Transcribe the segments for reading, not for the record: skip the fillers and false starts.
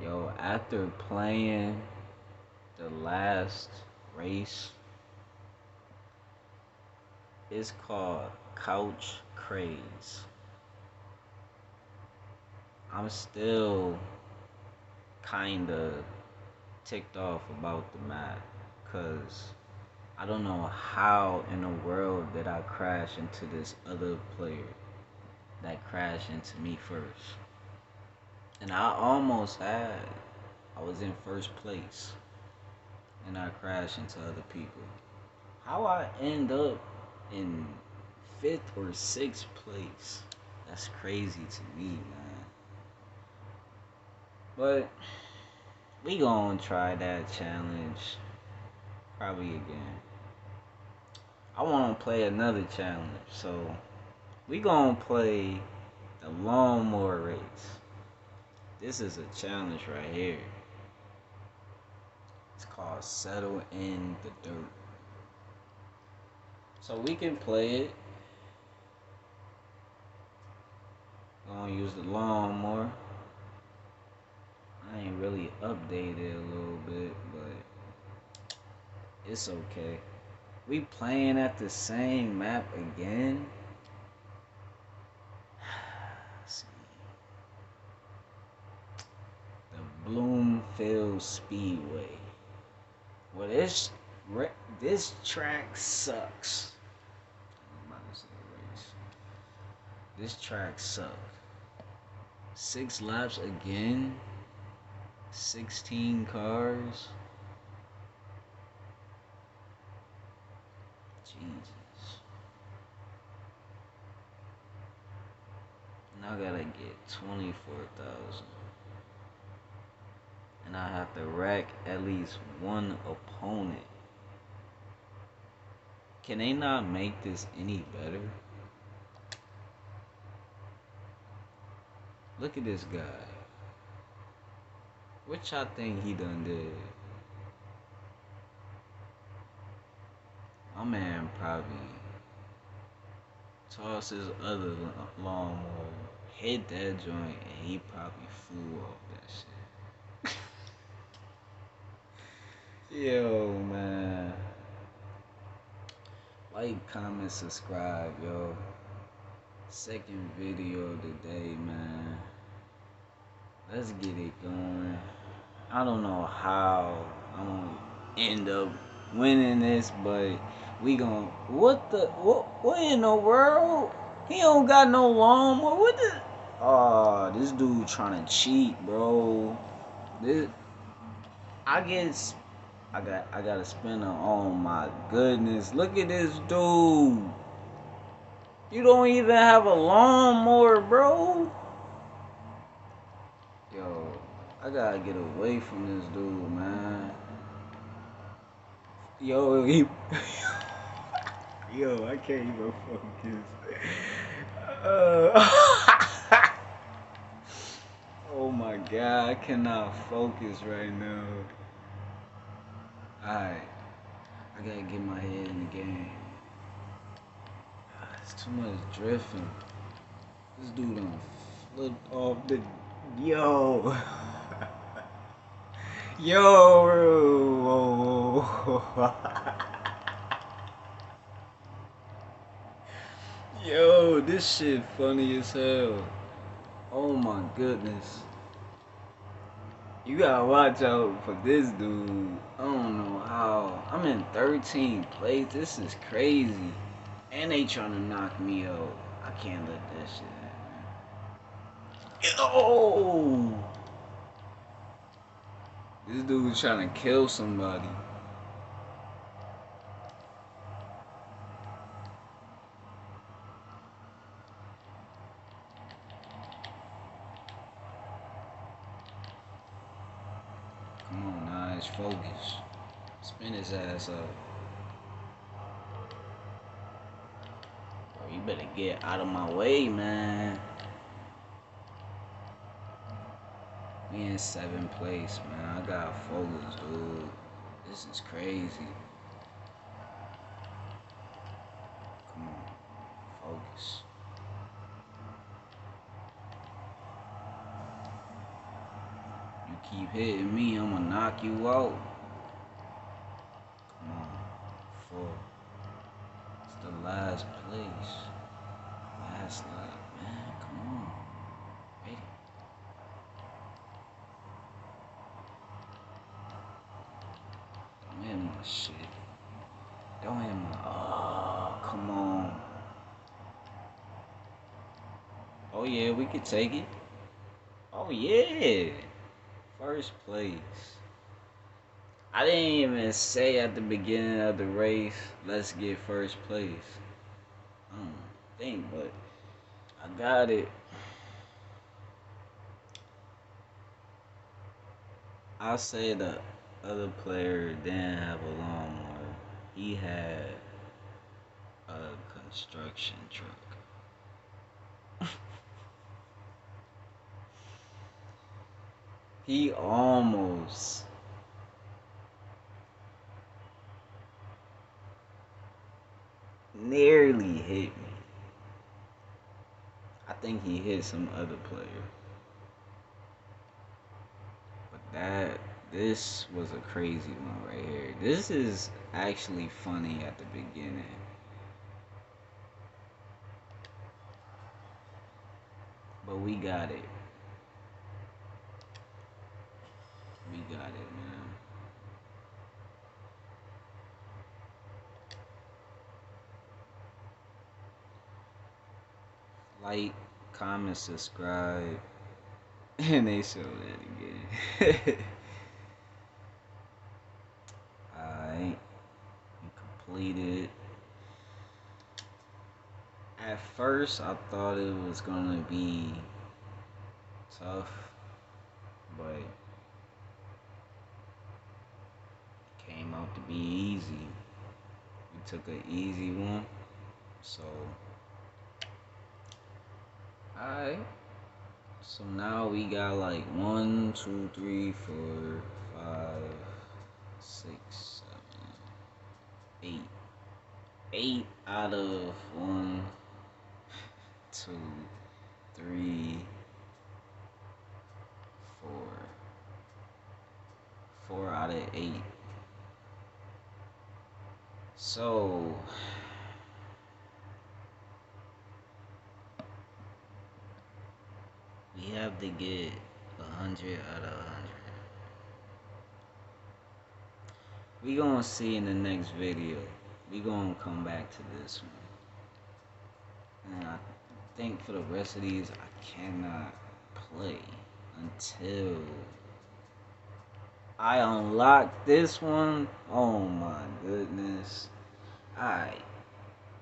Yo, after playing the last race, it's called Couch Craze. I'm still kinda ticked off about the map, cause I don't know how in the world did I crash into this other player that crashed into me first. And I was in first place and I crashed into other people. How I end up in fifth or sixth place? That's crazy to me, man. But we gonna try that challenge probably again. I wanna play another challenge, so we gonna play the Lawnmower Race. This is a challenge right here. It's called Settle in the Dirt. So we can play it. Gonna use the lawnmower. I ain't really updated a little bit, but it's okay. We playing at the same map again. Let's see. The Bloomfield Speedway. Well, this track sucks. I'm about to say race. This track sucks. 6 laps again. 16 cars. Jesus. And I gotta get 24,000. And I have to wreck at least one opponent. Can they not make this any better? Look at this guy. What y'all think he done did? My man probably tossed his other lawnmower, hit that joint, and he probably flew off that shit. Yo, man. Like, comment, subscribe, yo. Second video of the day, man. Let's get it going. I don't know how I'm gonna end up winning this, but we gon' what in the world? He don't got no lawnmower. What the? Oh, this dude trying to cheat, bro. This I guess I got a spinner. Oh my goodness! Look at this dude. You don't even have a lawnmower, bro. Yo, I gotta get away from this dude, man. Yo, yo, I can't even focus. Oh my god, I cannot focus right now. Alright, I gotta get my head in the game. It's too much drifting. This dude done flipped off the. Yo! Yo! Yo, this shit funny as hell. Oh my goodness. You gotta watch out for this dude. I don't know how. I'm in 13th place. This is crazy. And they trying to knock me out. I can't let that shit happen. Yo! This dude trying to kill somebody. Come on, nice focus. Spin his ass up. Bro, you better get out of my way, man. We in 7th place, man. I got focus, dude. This is crazy. Come on, focus. You Keep hitting me, I'ma knock you out. Come on. 4. It's the last place. Last lap, man. Come on. Ready. Don't hit my shit. Don't hit my. Oh, come on. Oh, yeah, we could take it. Oh, yeah. First place. I didn't even say at the beginning of the race, let's get first place. I don't think, but I got it. I say the other player didn't have a lawnmower. He had a construction truck. He almost nearly hit me. I think he hit some other player. But this was a crazy one right here. This is actually funny at the beginning. But we got it. We got it, man. Like, comment, subscribe, and they show that again. Alright, we completed. At first, I thought it was gonna be tough, but it came out to be easy. We took an easy one, so alright. So now we got like 1, 2, 3, 4, 5, 6, 7, 8. 8 out of 1, 2, 3, 4. 4 out of 8. So we have to get 100 out of 100. We gonna see in the next video. We gonna come back to this one. And I think for the rest of these, I cannot play until I unlock this one. Oh my goodness. Alright.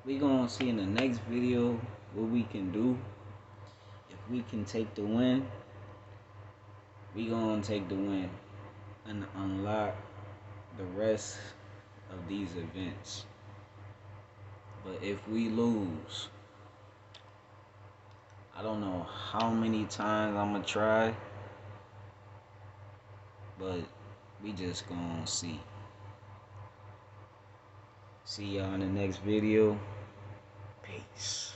We gonna see in the next video what we can do. If we can take the win, we gonna take the win and unlock the rest of these events. But if we lose, I don't know how many times I'm gonna try, but we just gonna see. See y'all in the next video. Peace.